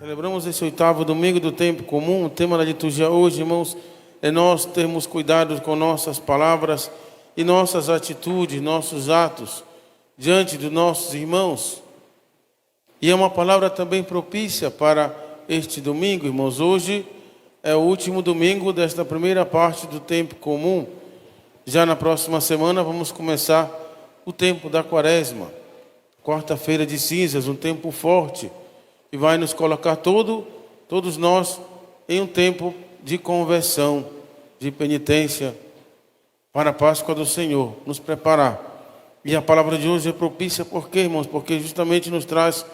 Celebramos esse 8º domingo do tempo comum. O tema da liturgia hoje, irmãos, é nós termos cuidado com nossas palavras e nossas atitudes, nossos atos diante dos nossos irmãos. E é uma palavra também propícia para este domingo, irmãos. Hoje é o último domingo desta primeira parte do tempo comum. Já na próxima semana vamos começar o tempo da Quaresma, quarta-feira de cinzas, um tempo forte, que vai nos colocar todos nós em um tempo de conversão, de penitência para a Páscoa do Senhor, nos preparar. E a palavra de hoje é propícia, por quê, irmãos? Porque justamente nos traz,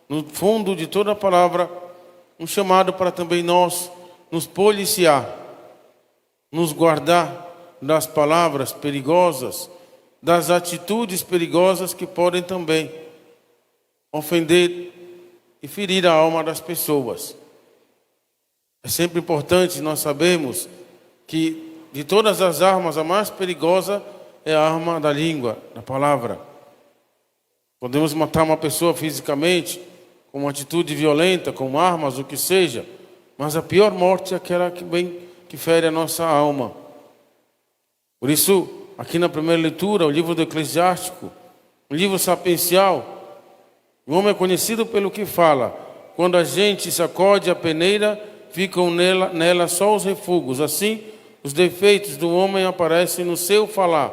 no fundo de toda a palavra, um chamado para também nós nos policiar, nos guardar das palavras perigosas, das atitudes perigosas que podem também ofender e ferir a alma das pessoas. É sempre importante nós sabermos que de todas as armas, a mais perigosa é a arma da língua, da palavra. Podemos matar uma pessoa fisicamente, com uma atitude violenta, com armas, o que seja, mas a pior morte é aquela que fere a nossa alma. Por isso, aqui na primeira leitura, o livro do Eclesiástico, um livro sapiencial, o homem é conhecido pelo que fala. Quando a gente sacode a peneira, ficam nela só os refugos. Assim, os defeitos do homem aparecem no seu falar.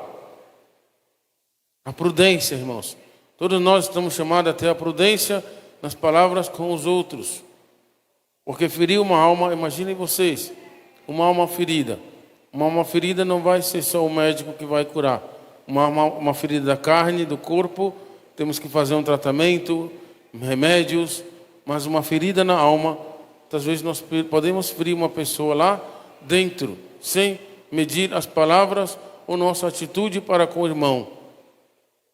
A prudência, irmãos. Todos nós estamos chamados a ter a prudência nas palavras com os outros. Porque ferir uma alma, imaginem vocês, uma alma ferida. Uma alma ferida não vai ser só o médico que vai curar. Uma ferida da carne, do corpo, temos que fazer um tratamento, remédios, mas uma ferida na alma, muitas vezes nós podemos ferir uma pessoa lá dentro, sem medir as palavras ou nossa atitude para com o irmão.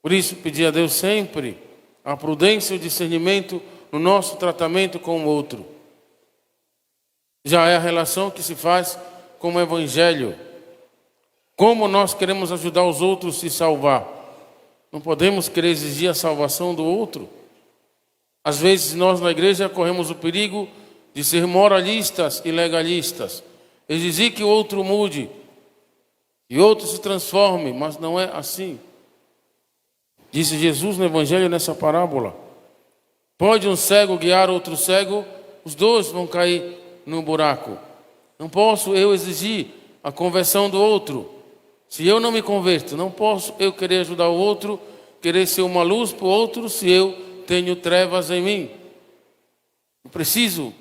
Por isso, pedir a Deus sempre a prudência e o discernimento no nosso tratamento com o outro. Já é a relação que se faz com o Evangelho. Como nós queremos ajudar os outros a se salvar? Não podemos querer exigir a salvação do outro. Às vezes nós na igreja corremos o perigo de ser moralistas e legalistas. Exigir que o outro mude, que o outro se transforme, mas não é assim. Disse Jesus no Evangelho nessa parábola. Pode um cego guiar outro cego? Os dois vão cair no buraco. Não posso eu exigir a conversão do outro. Se eu não me converto, não posso eu querer ajudar o outro, querer ser uma luz para o outro, se eu tenho trevas em mim. Eu preciso.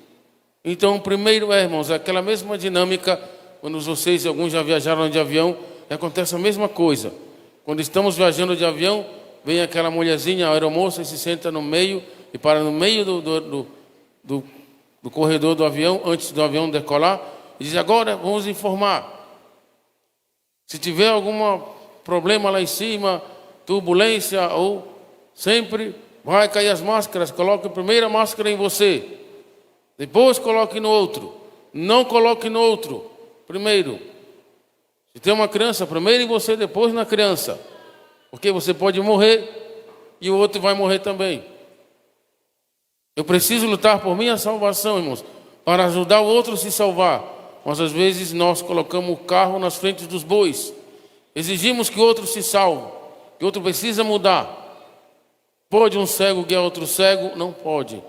Então, primeiro, irmãos, aquela mesma dinâmica, quando vocês, alguns já viajaram de avião, acontece a mesma coisa. Quando estamos viajando de avião, vem aquela mulherzinha, a aeromoça, e se senta no meio, e para no meio do corredor do avião, antes do avião decolar, e diz: agora vamos informar. Se tiver algum problema lá em cima, turbulência, ou sempre vai cair as máscaras, coloque a primeira máscara em você, depois coloque no outro. Não coloque no outro primeiro. Se tem uma criança, primeiro em você, depois na criança, porque você pode morrer e o outro vai morrer também. Eu preciso lutar por minha salvação, irmãos, para ajudar o outro a se salvar. Mas às vezes nós colocamos o carro nas frentes dos bois. Exigimos que o outro se salve, que o outro precisa mudar. Pode um cego guiar outro cego? Não pode.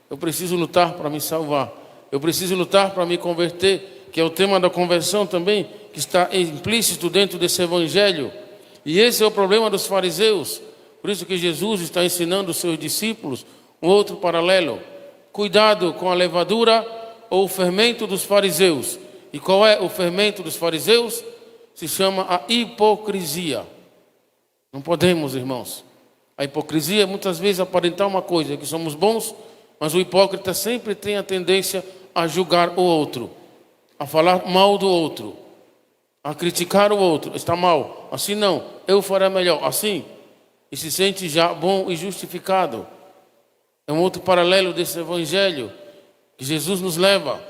Eu preciso lutar para me salvar. Eu preciso lutar para me converter, que é o tema da conversão também, que está implícito dentro desse evangelho. E esse é o problema dos fariseus. Por isso que Jesus está ensinando os seus discípulos um outro paralelo. Cuidado com a levadura ou o fermento dos fariseus. E qual é o fermento dos fariseus? Se chama a hipocrisia. Não podemos, irmãos. A hipocrisia é muitas vezes aparentar uma coisa, que somos bons, mas o hipócrita sempre tem a tendência a julgar o outro, a falar mal do outro, a criticar o outro. Está mal, assim não, eu farei melhor, assim. E se sente já bom e justificado. É um outro paralelo desse evangelho que Jesus nos leva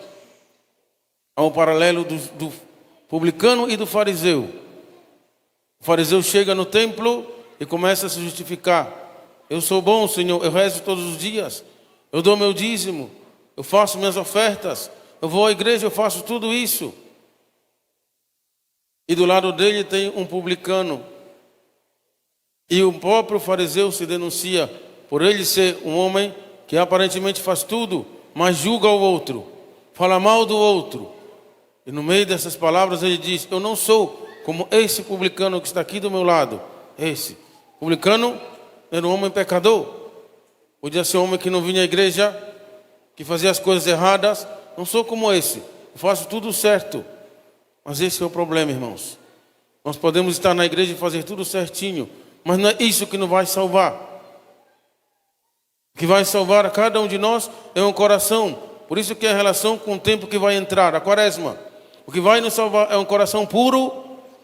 ao paralelo do publicano e do fariseu. O fariseu chega no templo e começa a se justificar. Eu sou bom, Senhor, eu rezo todos os dias, eu dou meu dízimo, eu faço minhas ofertas, eu vou à igreja, eu faço tudo isso. E do lado dele tem um publicano. E o próprio fariseu se denuncia por ele ser um homem que aparentemente faz tudo, mas julga o outro, fala mal do outro. E no meio dessas palavras ele diz: eu não sou como esse publicano que está aqui do meu lado. Esse publicano era um homem pecador. Podia ser um homem que não vinha à igreja, que fazia as coisas erradas. Não sou como esse, eu faço tudo certo. Mas esse é o problema, irmãos. Nós podemos estar na igreja e fazer tudo certinho, mas não é isso que nos vai salvar. O que vai salvar a cada um de nós é um coração. Por isso que é a relação com o tempo que vai entrar, a quaresma. O que vai nos salvar é um coração puro,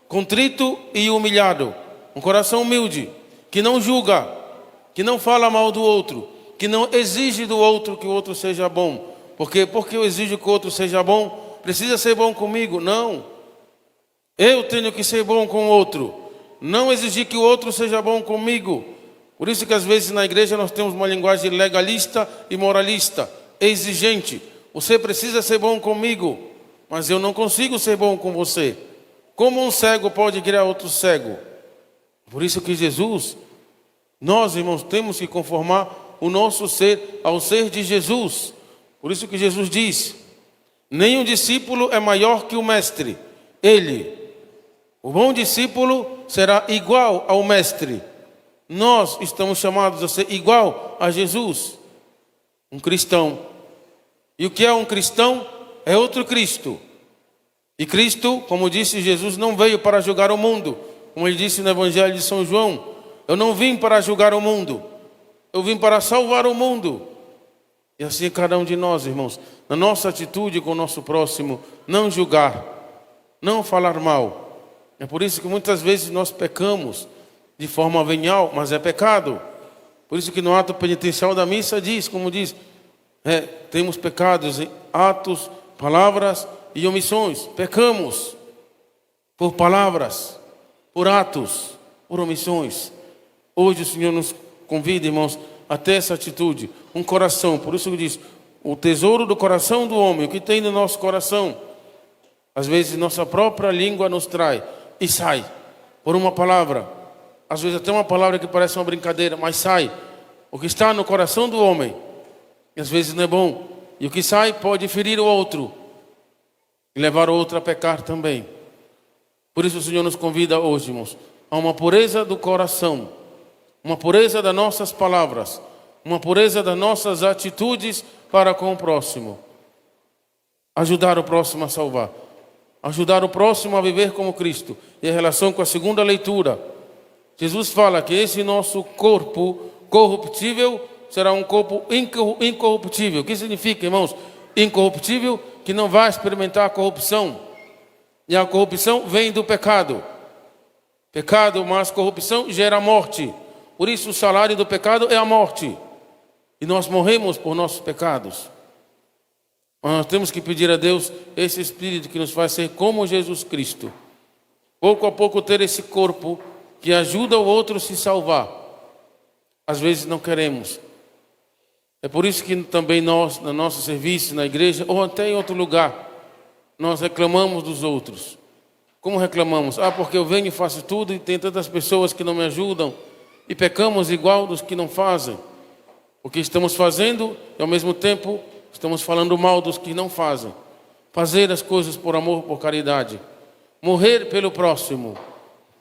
contrito e humilhado. Um coração humilde, que não julga, que não fala mal do outro, que não exige do outro que o outro seja bom. Porque eu exijo que o outro seja bom, precisa ser bom comigo? Não. Eu tenho que ser bom com o outro, não exigir que o outro seja bom comigo. Por isso que às vezes na igreja nós temos uma linguagem legalista e moralista, exigente. Você precisa ser bom comigo, mas eu não consigo ser bom com você. Como um cego pode criar outro cego? Por isso que Jesus, nós irmãos, temos que conformar o nosso ser ao ser de Jesus. Por isso que Jesus diz: nenhum discípulo é maior que o mestre. O bom discípulo será igual ao mestre. Nós estamos chamados a ser igual a Jesus, um cristão. E o que é um cristão? É outro Cristo. E Cristo, como disse Jesus, não veio para julgar o mundo. Como ele disse no Evangelho de São João: eu não vim para julgar o mundo, eu vim para salvar o mundo. E assim é cada um de nós, irmãos, na nossa atitude com o nosso próximo, não julgar, não falar mal. É por isso que muitas vezes nós pecamos de forma venial, mas é pecado. Por isso que no ato penitencial da missa diz, como diz, temos pecados em atos, palavras e omissões. Pecamos por palavras, por atos, por omissões. Hoje o Senhor nos convida, irmãos, a ter essa atitude, um coração. Por isso que diz: o tesouro do coração do homem, o que tem no nosso coração. Às vezes nossa própria língua nos trai e sai por uma palavra. Às vezes até uma palavra que parece uma brincadeira, mas sai o que está no coração do homem. E às vezes não é bom. E o que sai pode ferir o outro e levar o outro a pecar também. Por isso o Senhor nos convida hoje, irmãos, a uma pureza do coração, uma pureza das nossas palavras, uma pureza das nossas atitudes para com o próximo. Ajudar o próximo a salvar, ajudar o próximo a viver como Cristo. E em relação com a segunda leitura, Jesus fala que esse nosso corpo corruptível será um corpo incorruptível. O que significa, irmãos? Incorruptível, que não vai experimentar a corrupção. E a corrupção vem do pecado. Pecado mais corrupção gera morte. Por isso o salário do pecado é a morte. E nós morremos por nossos pecados. Mas nós temos que pedir a Deus esse Espírito que nos faz ser como Jesus Cristo. Pouco a pouco ter esse corpo que ajuda o outro a se salvar. Às vezes não queremos. É por isso que também nós, no nosso serviço, na igreja, ou até em outro lugar, nós reclamamos dos outros. Como reclamamos? Porque eu venho e faço tudo e tem tantas pessoas que não me ajudam. E pecamos igual dos que não fazem. O que estamos fazendo e ao mesmo tempo estamos falando mal dos que não fazem. Fazer as coisas por amor, por caridade. Morrer pelo próximo.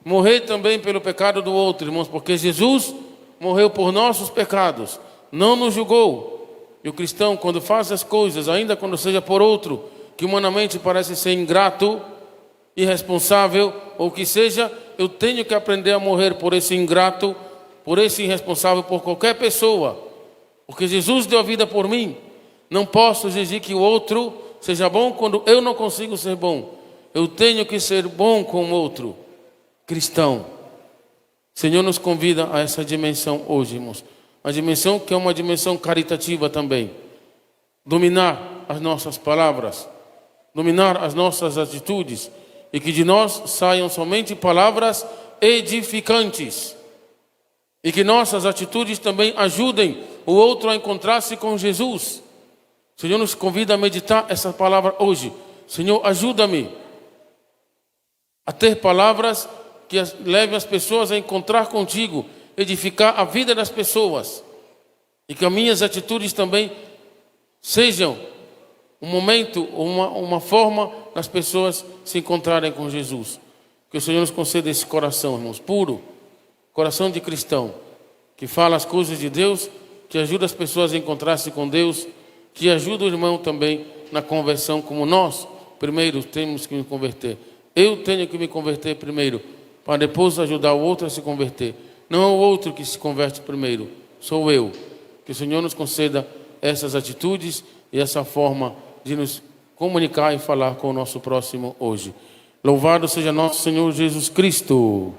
Morrer também pelo pecado do outro, irmãos, porque Jesus morreu por nossos pecados, não nos julgou. E o cristão, quando faz as coisas, ainda quando seja por outro, que humanamente parece ser ingrato, irresponsável, ou que seja, eu tenho que aprender a morrer por esse ingrato, por esse irresponsável, por qualquer pessoa. Porque Jesus deu a vida por mim. Não posso exigir que o outro seja bom quando eu não consigo ser bom. Eu tenho que ser bom com o outro. Cristão. O Senhor nos convida a essa dimensão hoje, irmãos. A dimensão que é uma dimensão caritativa também. Dominar as nossas palavras, dominar as nossas atitudes, e que de nós saiam somente palavras edificantes. E que nossas atitudes também ajudem o outro a encontrar-se com Jesus. O Senhor nos convida a meditar essa palavra hoje. Senhor, ajuda-me a ter palavras que levem as pessoas a encontrar contigo, edificar a vida das pessoas. E que as minhas atitudes também sejam um momento, uma forma das pessoas se encontrarem com Jesus. Que o Senhor nos conceda esse coração, irmãos, puro, coração de cristão, que fala as coisas de Deus, que ajuda as pessoas a encontrar-se com Deus, que ajuda o irmão também na conversão, como nós, primeiro, temos que me converter. Eu tenho que me converter primeiro, para depois ajudar o outro a se converter. Não é o outro que se converte primeiro, sou eu. Que o Senhor nos conceda essas atitudes e essa forma de nos comunicar e falar com o nosso próximo hoje. Louvado seja nosso Senhor Jesus Cristo.